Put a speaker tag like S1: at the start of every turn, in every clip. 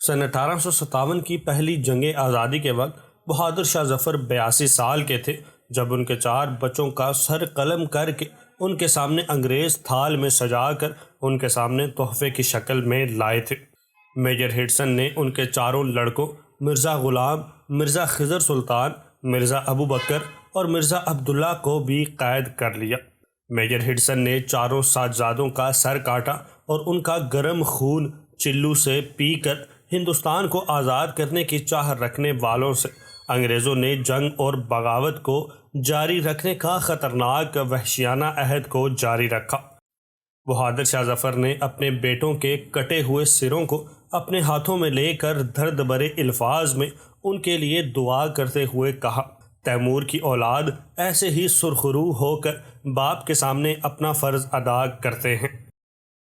S1: سن 1857 کی پہلی جنگ آزادی کے وقت بہادر شاہ ظفر 82 سال کے تھے جب ان کے 4 بچوں کا سر قلم کر کے ان کے سامنے انگریز تھال میں سجا کر ان کے سامنے تحفے کی شکل میں لائے تھے۔ میجر ہڈسن نے ان کے 4 لڑکوں مرزا غلام، مرزا خضر سلطان، مرزا ابو بکر اور مرزا عبداللہ کو بھی قید کر لیا۔ میجر ہڈسن نے 4 صاحبزادوں کا سر کاٹا اور ان کا گرم خون چلو سے پی کر ہندوستان کو آزاد کرنے کی چاہ رکھنے والوں سے انگریزوں نے جنگ اور بغاوت کو جاری رکھنے کا خطرناک وحشیانہ عہد کو جاری رکھا۔ بہادر شاہ ظفر نے اپنے بیٹوں کے کٹے ہوئے سروں کو اپنے ہاتھوں میں لے کر درد بھرے الفاظ میں ان کے لیے دعا کرتے ہوئے کہا، تیمور کی اولاد ایسے ہی سرخرو ہو کر باپ کے سامنے اپنا فرض ادا کرتے ہیں۔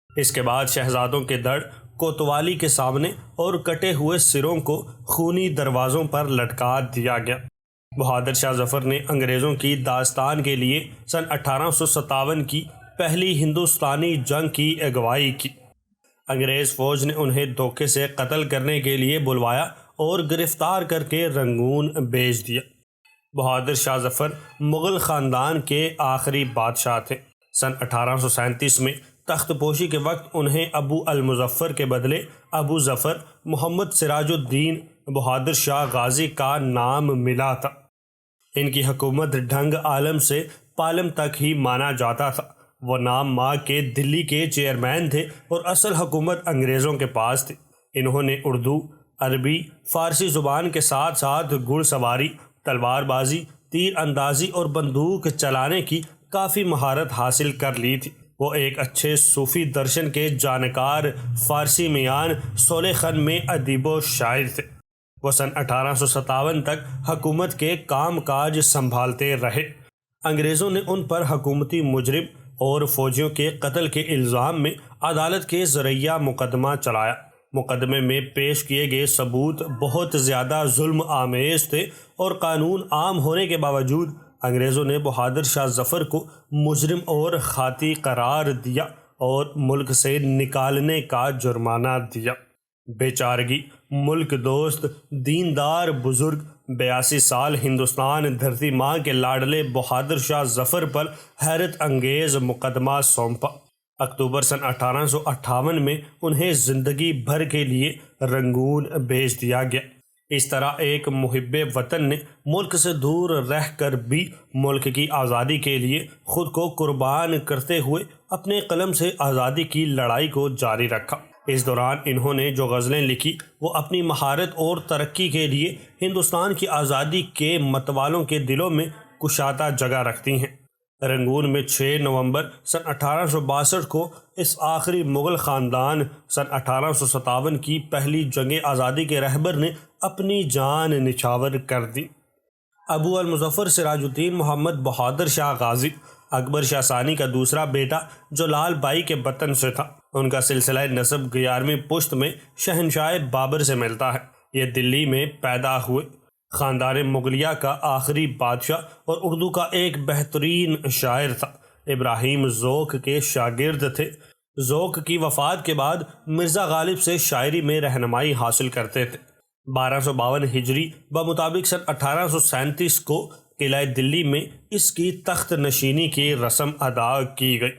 S1: اس کے بعد شہزادوں کے دڑ کوتوالی کے سامنے اور کٹے ہوئے سروں کو خونی دروازوں پر لٹکا دیا گیا۔ بہادر شاہ ظفر نے انگریزوں کی داستان کے لیے سن 1857 کی پہلی ہندوستانی جنگ کی اگوائی کی۔ انگریز فوج نے انہیں دھوکے سے قتل کرنے کے لیے بلوایا اور گرفتار کر کے رنگون بھیج دیا۔ بہادر شاہ ظفر مغل خاندان کے آخری بادشاہ تھے۔ سن 1837 میں تخت پوشی کے وقت انہیں ابو المظفر کے بدلے ابو ظفر محمد سراج الدین بہادر شاہ غازی کا نام ملا تھا۔ ان کی حکومت ڈھنگ عالم سے پالم تک ہی مانا جاتا تھا۔ وہ نام ماں کے دلی کے چیئرمین تھے اور اصل حکومت انگریزوں کے پاس تھی۔ انہوں نے اردو، عربی، فارسی زبان کے ساتھ ساتھ گھڑ سواری، تلوار بازی، تیر اندازی اور بندوق چلانے کی کافی مہارت حاصل کر لی تھی۔ وہ ایک اچھے صوفی درشن کے جانکار فارسی میان سولخن میں ادیب و شاعر تھے۔ وہ سن 1857 تک حکومت کے کام کاج سنبھالتے رہے۔ انگریزوں نے ان پر حکومتی مجرم اور فوجیوں کے قتل کے الزام میں عدالت کے ذریعہ مقدمہ چلایا۔ مقدمے میں پیش کیے گئے ثبوت بہت زیادہ ظلم آمیز تھے اور قانون عام ہونے کے باوجود انگریزوں نے بہادر شاہ ظفر کو مجرم اور خاطی قرار دیا اور ملک سے نکالنے کا جرمانہ دیا۔ بیچارگی، ملک دوست، دیندار بزرگ 82 سال ہندوستان دھرتی ماں کے لاڈلے بہادر شاہ ظفر پر حیرت انگیز مقدمہ سونپا۔ اکتوبر سن 1858 میں انہیں زندگی بھر کے لیے رنگون بھیج دیا گیا۔ اس طرح ایک محب وطن نے ملک سے دور رہ کر بھی ملک کی آزادی کے لیے خود کو قربان کرتے ہوئے اپنے قلم سے آزادی کی لڑائی کو جاری رکھا۔ اس دوران انہوں نے جو غزلیں لکھی وہ اپنی مہارت اور ترقی کے لیے ہندوستان کی آزادی کے متوالوں کے دلوں میں کشادہ جگہ رکھتی ہیں۔ رنگون میں 6 نومبر سن 1862 کو اس آخری مغل خاندان سن 1857 کی پہلی جنگ آزادی کے رہبر نے اپنی جان نچھاور کر دی۔ ابو المظفر سراج الدین محمد بہادر شاہ غازی اکبر شاہ ثانی کا دوسرا بیٹا جو لال بائی کے بطن سے تھا۔ ان کا سلسلہ نسب 11ویں پشت میں شہنشاہ بابر سے ملتا ہے۔ یہ دلی میں پیدا ہوئے۔ خاندان مغلیہ کا آخری بادشاہ اور اردو کا ایک بہترین شاعر تھا۔ ابراہیم ذوق کے شاگرد تھے۔ ذوق کی وفات کے بعد مرزا غالب سے شاعری میں رہنمائی حاصل کرتے تھے۔ 1252 ہجری بمطابق سن 1837 کو قلعہ دلی میں اس کی تخت نشینی کی رسم ادا کی گئی۔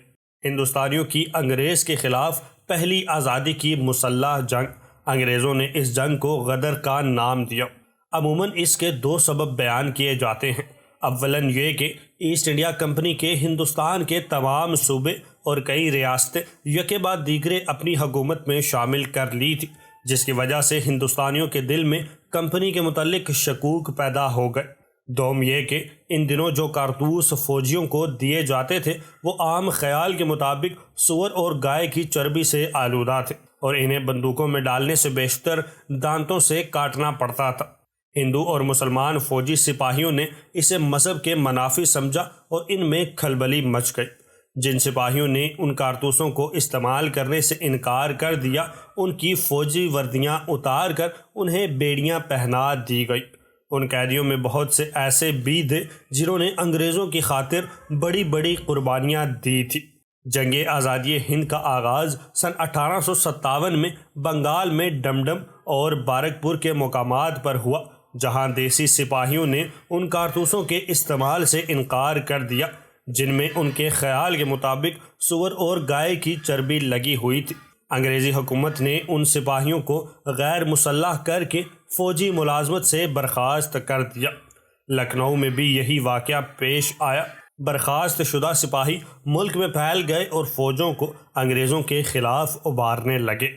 S1: ہندوستانیوں کی انگریز کے خلاف پہلی آزادی کی مسلح جنگ۔ انگریزوں نے اس جنگ کو غدر کا نام دیا۔ عموماً اس کے 2 سبب بیان کیے جاتے ہیں۔ اولاً یہ کہ ایسٹ انڈیا کمپنی کے ہندوستان کے تمام صوبے اور کئی ریاستیں یکے بعد دیگرے اپنی حکومت میں شامل کر لی تھی، جس کی وجہ سے ہندوستانیوں کے دل میں کمپنی کے متعلق شکوک پیدا ہو گئے۔ دوم یہ کہ ان دنوں جو کارتوس فوجیوں کو دیے جاتے تھے وہ عام خیال کے مطابق سور اور گائے کی چربی سے آلودہ تھے اور انہیں بندوقوں میں ڈالنے سے بیشتر دانتوں سے کاٹنا پڑتا تھا۔ ہندو اور مسلمان فوجی سپاہیوں نے اسے مذہب کے منافی سمجھا اور ان میں کھلبلی مچ گئی۔ جن سپاہیوں نے ان کارتوسوں کو استعمال کرنے سے انکار کر دیا ان کی فوجی وردیاں اتار کر انہیں بیڑیاں پہنا دی گئی۔ ان قیدیوں میں بہت سے ایسے بھی تھے جنہوں نے انگریزوں کی خاطر بڑی بڑی قربانیاں دی تھی۔ جنگ آزادی ہند کا آغاز سن 1857 میں بنگال میں ڈمڈم اور بارکپور کے مقامات پر ہوا، جہاں دیسی سپاہیوں نے ان کارتوسوں کے استعمال سے انکار کر دیا جن میں ان کے خیال کے مطابق سور اور گائے کی چربی لگی ہوئی تھی۔ انگریزی حکومت نے ان سپاہیوں کو غیر مسلح کر کے فوجی ملازمت سے برخاست کر دیا۔ لکھنؤ میں بھی یہی واقعہ پیش آیا۔ برخاست شدہ سپاہی ملک میں پھیل گئے اور فوجوں کو انگریزوں کے خلاف ابھارنے لگے۔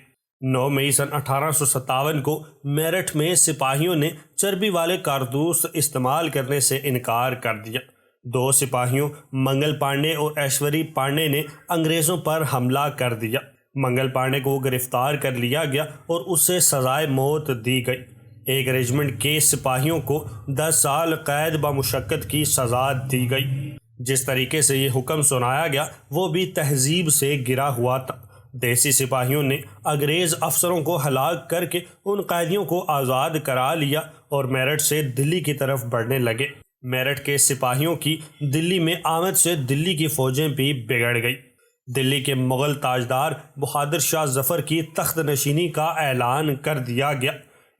S1: 9 مئی سن 1857 کو میرٹھ میں سپاہیوں نے چربی والے کارتوس استعمال کرنے سے انکار کر دیا۔ 2 سپاہیوں منگل پانڈے اور ایشوری پانڈے نے انگریزوں پر حملہ کر دیا۔ منگل پانڈے کو گرفتار کر لیا گیا اور اسے سزائے موت دی گئی۔ ایک ریجمنٹ کے سپاہیوں کو 10 سال قید بمشقت کی سزا دی گئی۔ جس طریقے سے یہ حکم سنایا گیا وہ بھی تہذیب سے گرا ہوا تھا۔ دیسی سپاہیوں نے انگریز افسروں کو ہلاک کر کے ان قیدیوں کو آزاد کرا لیا اور میرٹھ سے دلی کی طرف بڑھنے لگے۔ میرٹھ کے سپاہیوں کی دلی میں آمد سے دلی کی فوجیں بھی بگڑ گئی۔ دلی کے مغل تاجدار بہادر شاہ ظفر کی تخت نشینی کا اعلان کر دیا گیا۔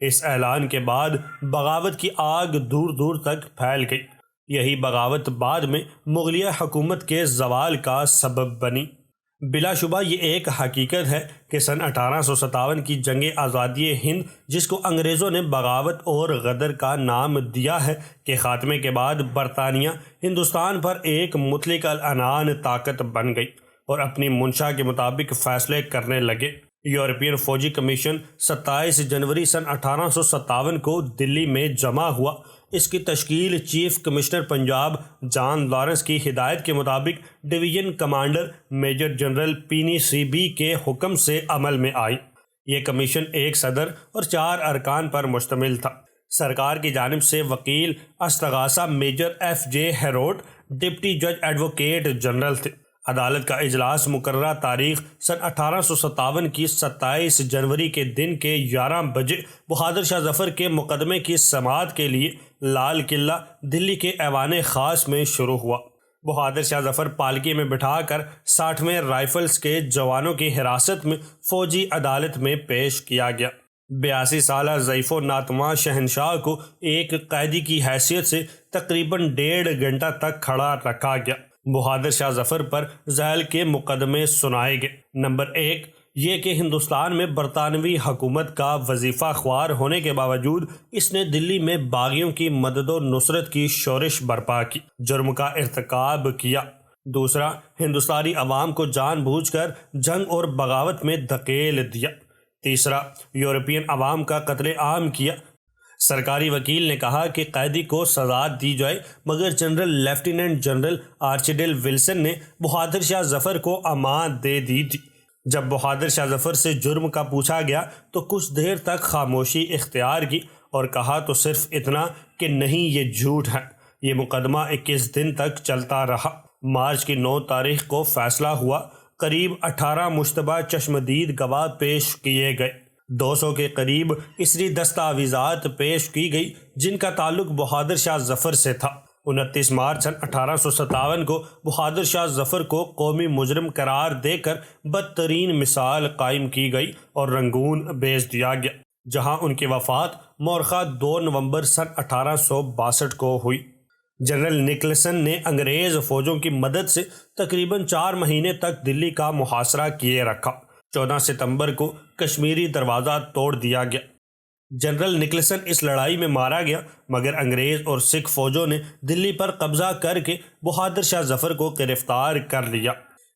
S1: اس اعلان کے بعد بغاوت کی آگ دور دور تک پھیل گئی۔ یہی بغاوت بعد میں مغلیہ حکومت کے زوال کا سبب بنی۔ بلا شبہ یہ ایک حقیقت ہے کہ سن 1857 کی جنگ آزادی ہند، جس کو انگریزوں نے بغاوت اور غدر کا نام دیا ہے، کے خاتمے کے بعد برطانیہ ہندوستان پر ایک مطلق العنان طاقت بن گئی اور اپنی منشا کے مطابق فیصلے کرنے لگے۔ یورپین فوجی کمیشن 27 جنوری سن 1857 کو دلی میں جمع ہوا۔ اس کی تشکیل chief commissioner Punjab John Lawrence کی ہدایت کے مطابق division commander major general Penny C B کے حکم سے عمل میں آئی۔ یہ کمیشن ایک صدر اور 4 ارکان پر مشتمل تھا۔ سرکار کی جانب سے وکیل استغاثہ میجر ایف جے ہیروٹ ڈپٹی جج ایڈوکیٹ جنرل تھے۔ عدالت کا اجلاس مقررہ تاریخ سن 1857 کی 27 جنوری کے دن کے 11 بجے بہادر شاہ ظفر کے مقدمے کی سماعت کے لیے لال قلعہ دلی کے ایوان خاص میں شروع ہوا۔ بہادر شاہ ظفر پالکی میں بٹھا کر 60ویں رائفلز کے جوانوں کی حراست میں فوجی عدالت میں پیش کیا گیا۔ 82 سالہ ضعیف و ناتواں شہنشاہ کو ایک قیدی کی حیثیت سے تقریباً 1.5 گھنٹہ تک کھڑا رکھا گیا۔ بہادر شاہ ظفر پر ذیل کے مقدمے سنائے گئے۔ نمبر 1، یہ کہ ہندوستان میں برطانوی حکومت کا وظیفہ خوار ہونے کے باوجود اس نے دلی میں باغیوں کی مدد و نصرت کی شورش برپا کی، جرم کا ارتکاب کیا۔ دوسرا، ہندوستانی عوام کو جان بوجھ کر جنگ اور بغاوت میں دھکیل دیا۔ تیسرا، یورپین عوام کا قتل عام کیا۔ سرکاری وکیل نے کہا کہ قیدی کو سزا دی جائے، مگر جنرل لیفٹیننٹ جنرل آرچیڈیل ولسن نے بہادر شاہ ظفر کو امان دے دی تھی۔ جب بہادر شاہ ظفر سے جرم کا پوچھا گیا تو کچھ دیر تک خاموشی اختیار کی اور کہا تو صرف اتنا کہ نہیں، یہ جھوٹ ہے۔ یہ مقدمہ 21 دن تک چلتا رہا۔ مارچ کی 9 تاریخ کو فیصلہ ہوا۔ قریب 18 مشتبہ چشمدید گواہ پیش کیے گئے۔ 200 کے قریب اثری دستاویزات پیش کی گئی جن کا تعلق بہادر شاہ ظفر سے تھا۔ 29 مارچ سن 1857 کو بہادر شاہ ظفر کو قومی مجرم قرار دے کر بدترین مثال قائم کی گئی اور رنگون بھیج دیا گیا، جہاں ان کی وفات مورخہ 2 نومبر سن 1862 کو ہوئی۔ جنرل نکلسن نے انگریز فوجوں کی مدد سے تقریباً 4 مہینے تک دلی کا محاصرہ کیے رکھا۔ 14 ستمبر کو کشمیری دروازہ توڑ دیا گیا۔ جنرل نکلسن اس لڑائی میں مارا گیا، مگر انگریز اور سکھ فوجوں نے دلی پر قبضہ کر کے بہادر شاہ ظفر کو گرفتار کر لیا۔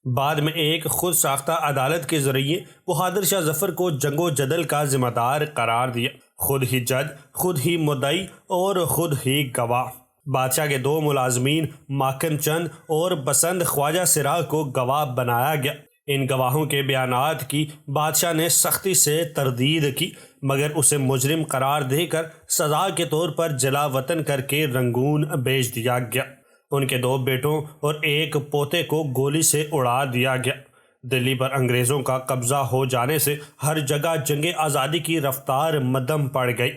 S1: بعد میں ایک خود ساختہ عدالت کے ذریعے بہادر شاہ ظفر کو جنگ و جدل کا ذمہ دار قرار دیا، خود ہی جج، خود ہی مدعی اور خود ہی گواہ۔ بادشاہ کے 2 ملازمین ماکھن چند اور بسنت خواجہ سراغ کو گواہ بنایا گیا۔ ان گواہوں کے بیانات کی بادشاہ نے سختی سے تردید کی، مگر اسے مجرم قرار دے کر سزا کے طور پر جلا وطن کر کے رنگون بھیج دیا گیا۔ ان کے 2 بیٹوں اور 1 پوتے کو گولی سے اڑا دیا گیا۔ دلی پر انگریزوں کا قبضہ ہو جانے سے ہر جگہ جنگ آزادی کی رفتار مدھم پڑ گئی۔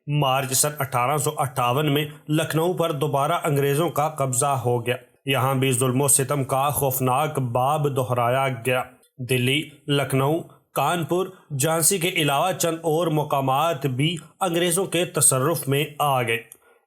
S1: مارچ سن 1858 میں لکھنؤ پر دوبارہ انگریزوں کا قبضہ ہو گیا۔ یہاں بھی ظلم و ستم کا خوفناک باب دہرایا گیا۔ دلی، لکھنؤ، کانپور، جھانسی کے علاوہ چند اور مقامات بھی انگریزوں کے تصرف میں آ گئے۔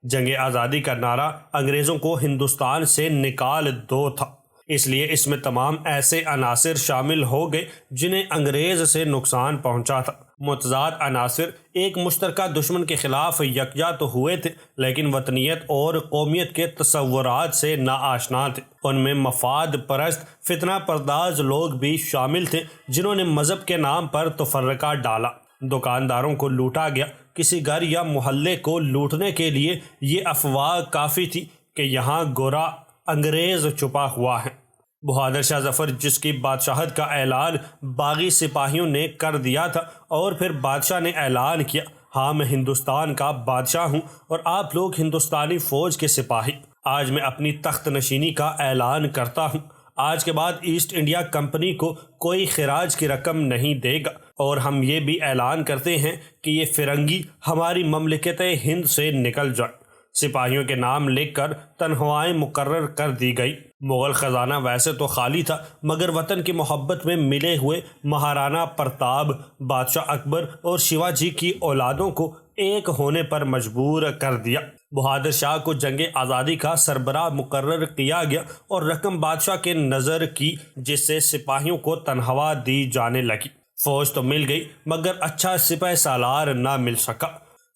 S1: جنگ آزادی کا نعرہ انگریزوں کو ہندوستان سے نکال دو تھا، اس لیے اس میں تمام ایسے عناصر شامل ہو گئے جنہیں انگریز سے نقصان پہنچا تھا۔ متضاد عناصر ایک مشترکہ دشمن کے خلاف یکجا تو ہوئے تھے، لیکن وطنیت اور قومیت کے تصورات سے ناآشنا تھے۔ ان میں مفاد پرست فتنہ پرداز لوگ بھی شامل تھے جنہوں نے مذہب کے نام پر تفرقہ ڈالا۔ دکانداروں کو لوٹا گیا، کسی گھر یا محلے کو لوٹنے کے لیے یہ افواہ کافی تھی کہ یہاں گورا انگریز چھپا ہوا ہے۔ بہادر شاہ ظفر، جس کی بادشاہت کا اعلان باغی سپاہیوں نے کر دیا تھا، اور پھر بادشاہ نے اعلان کیا، ہاں میں ہندوستان کا بادشاہ ہوں اور آپ لوگ ہندوستانی فوج کے سپاہی، آج میں اپنی تخت نشینی کا اعلان کرتا ہوں۔ آج کے بعد ایسٹ انڈیا کمپنی کو کوئی خراج کی رقم نہیں دے گا، اور ہم یہ بھی اعلان کرتے ہیں کہ یہ فرنگی ہماری مملکت ہند سے نکل جائے۔ سپاہیوں کے نام لکھ کر تنخواہیں مقرر کر دی گئی۔ مغل خزانہ ویسے تو خالی تھا، مگر وطن کی محبت میں ملے ہوئے مہارانا پرتاپ، بادشاہ اکبر اور شیواجی کی اولادوں کو ایک ہونے پر مجبور کر دیا۔ بہادر شاہ کو جنگ آزادی کا سربراہ مقرر کیا گیا اور رقم بادشاہ کے نظر کی، جس سے سپاہیوں کو تنخواہ دی جانے لگی۔ فوج تو مل گئی، مگر اچھا سپہ سالار نہ مل سکا۔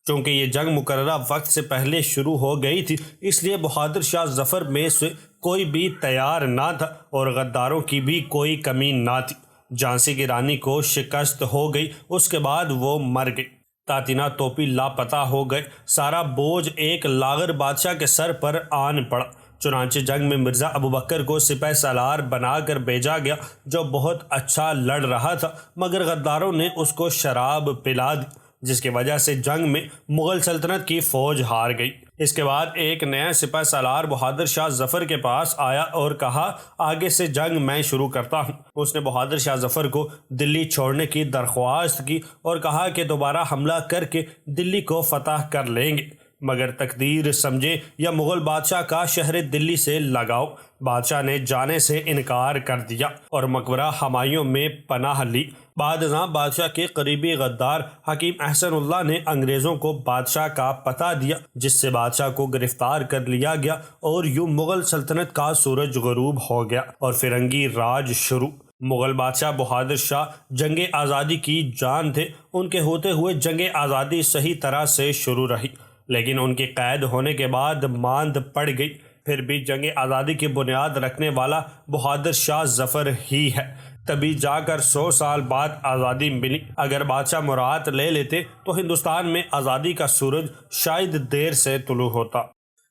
S1: چونکہ یہ جنگ مقررہ وقت سے پہلے شروع ہو گئی تھی، اس لیے بہادر شاہ ظفر میں سے کوئی بھی تیار نہ تھا اور غداروں کی بھی کوئی کمی نہ تھی۔ جھانسی کی رانی کو شکست ہو گئی، اس کے بعد وہ مر گئی۔ تاتینا توپی لاپتہ ہو گئے، سارا بوجھ ایک لاغر بادشاہ کے سر پر آن پڑا۔ چنانچہ جنگ میں مرزا ابوبکر کو سپہ سالار بنا کر بھیجا گیا، جو بہت اچھا لڑ رہا تھا، مگر غداروں نے اس کو شراب پلا دی، جس کی وجہ سے جنگ میں مغل سلطنت کی فوج ہار گئی۔ اس کے بعد ایک نیا سپہ سالار بہادر شاہ ظفر کے پاس آیا اور کہا، آگے سے جنگ میں شروع کرتا ہوں۔ اس نے بہادر شاہ ظفر کو دلی چھوڑنے کی درخواست کی اور کہا کہ دوبارہ حملہ کر کے دلی کو فتح کر لیں گے، مگر تقدیر سمجھے یا مغل بادشاہ کا شہر دلی سے لگاؤ۔ بادشاہ نے جانے سے انکار کر دیا اور مقبرہ ہمایوں میں پناہ لی۔ بعد ازاں بادشاہ کے قریبی غدار حکیم احسن اللہ نے انگریزوں کو بادشاہ کا پتہ دیا، جس سے بادشاہ کو گرفتار کر لیا گیا، اور یوں مغل سلطنت کا سورج غروب ہو گیا اور فرنگی راج شروع۔ مغل بادشاہ بہادر شاہ جنگ آزادی کی جان تھے، ان کے ہوتے ہوئے جنگ آزادی صحیح طرح سے شروع رہی، لیکن ان کی قید ہونے کے بعد ماند پڑ گئی۔ پھر بھی جنگ آزادی کی بنیاد رکھنے والا بہادر شاہ ظفر ہی ہے، تبھی جا کر 100 سال بعد آزادی ملی۔ اگر بادشاہ مراد لے لیتے تو ہندوستان میں آزادی کا سورج شاید دیر سے طلوع ہوتا۔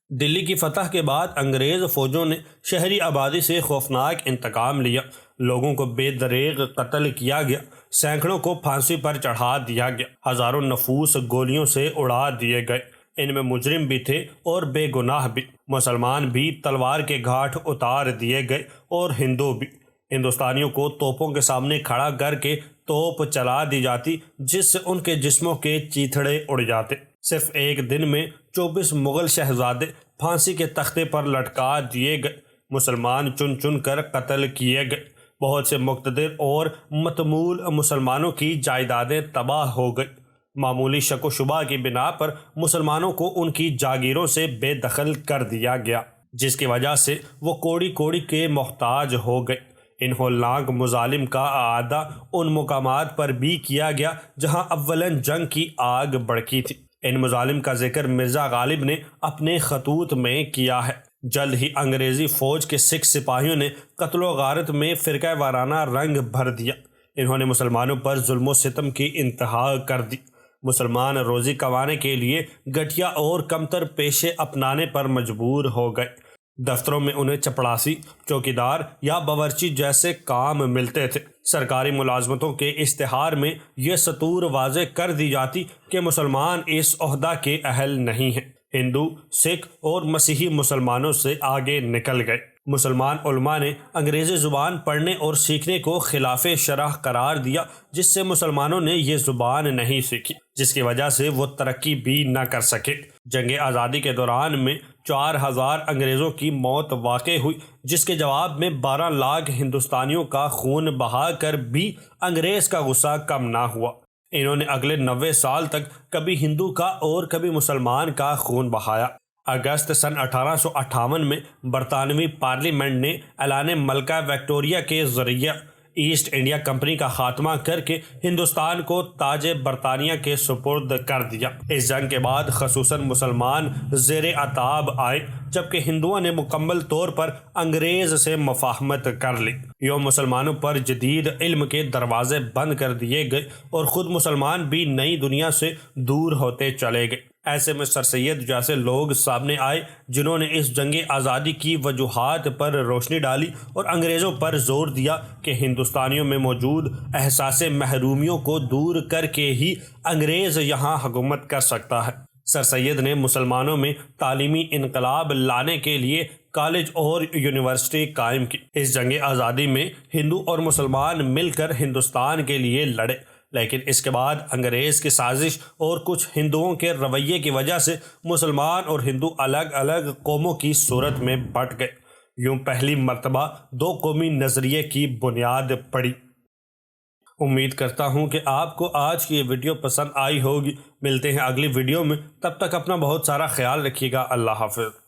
S1: دلی کی فتح کے بعد انگریز فوجوں نے شہری آبادی سے خوفناک انتقام لیا، لوگوں کو بے دریغ قتل کیا گیا، سینکڑوں کو پھانسی پر چڑھا دیا گیا، ہزاروں نفوس گولیوں سے اڑا دیے گئے۔ ان میں مجرم بھی تھے اور بے گناہ بھی، مسلمان بھی تلوار کے گھاٹ اتار دیے گئے اور ہندو بھی۔ ہندوستانیوں کو توپوں کے سامنے کھڑا کر کے توپ چلا دی جاتی، جس سے ان کے جسموں کے چیتھڑے اڑ جاتے۔ صرف ایک دن میں 24 مغل شہزادے پھانسی کے تختے پر لٹکا دیے گئے، مسلمان چن چن کر قتل کیے گئے، بہت سے مقتدر اور متمول مسلمانوں کی جائیدادیں تباہ ہو گئی۔ معمولی شک و شبہ کی بنا پر مسلمانوں کو ان کی جاگیروں سے بے دخل کر دیا گیا، جس کی وجہ سے وہ کوڑی کوڑی کے محتاج ہو گئے۔ ان ہولناک مظالم کا اعادہ ان مقامات پر بھی کیا گیا جہاں اولاً جنگ کی آگ بھڑکی تھی۔ ان مظالم کا ذکر مرزا غالب نے اپنے خطوط میں کیا ہے۔ جلد ہی انگریزی فوج کے سکھ سپاہیوں نے قتل و غارت میں فرقہ وارانہ رنگ بھر دیا۔ انہوں نے مسلمانوں پر ظلم و ستم کی انتہا کر دی۔ مسلمان روزی کمانے کے لیے گھٹیا اور کمتر پیشے اپنانے پر مجبور ہو گئے۔ دفتروں میں انہیں چپڑاسی، چوکیدار یا باورچی جیسے کام ملتے تھے۔ سرکاری ملازمتوں کے اشتہار میں یہ سطور واضح کر دی جاتی کہ مسلمان اس عہدہ کے اہل نہیں ہیں۔ ہندو، سکھ اور مسیحی مسلمانوں سے آگے نکل گئے۔ مسلمان علماء نے انگریزی زبان پڑھنے اور سیکھنے کو خلاف شرع قرار دیا، جس سے مسلمانوں نے یہ زبان نہیں سیکھی، جس کی وجہ سے وہ ترقی بھی نہ کر سکے۔ جنگ آزادی کے دوران میں 4000 انگریزوں کی موت واقع ہوئی، جس کے جواب میں 12 لاکھ ہندوستانیوں کا خون بہا کر بھی انگریز کا غصہ کم نہ ہوا۔ انہوں نے اگلے 90 سال تک کبھی ہندو کا اور کبھی مسلمان کا خون بہایا۔ اگست سن 1858 میں برطانوی پارلیمنٹ نے اعلان ملکہ وکٹوریہ کے ذریعے ایسٹ انڈیا کمپنی کا خاتمہ کر کے ہندوستان کو تاج برطانیہ کے سپرد کر دیا۔ اس جنگ کے بعد خصوصاً مسلمان زیر عتاب آئے، جبکہ ہندوؤں نے مکمل طور پر انگریز سے مفاہمت کر لی۔ یوں مسلمانوں پر جدید علم کے دروازے بند کر دیے گئے اور خود مسلمان بھی نئی دنیا سے دور ہوتے چلے گئے۔ ایسے میں سر سید جیسے لوگ سامنے آئے جنہوں نے اس جنگ آزادی کی وجوہات پر روشنی ڈالی اور انگریزوں پر زور دیا کہ ہندوستانیوں میں موجود احساس محرومیوں کو دور کر کے ہی انگریز یہاں حکومت کر سکتا ہے۔ سر سید نے مسلمانوں میں تعلیمی انقلاب لانے کے لیے کالج اور یونیورسٹی قائم کی۔ اس جنگ آزادی میں ہندو اور مسلمان مل کر ہندوستان کے لیے لڑے، لیکن اس کے بعد انگریز کی سازش اور کچھ ہندوؤں کے رویے کی وجہ سے مسلمان اور ہندو الگ الگ قوموں کی صورت میں بٹ گئے۔ یوں پہلی مرتبہ دو قومی نظریے کی بنیاد پڑی۔ امید کرتا ہوں کہ آپ کو آج کی یہ ویڈیو پسند آئی ہوگی۔ ملتے ہیں اگلی ویڈیو میں، تب تک اپنا بہت سارا خیال رکھیے گا۔ اللہ حافظ۔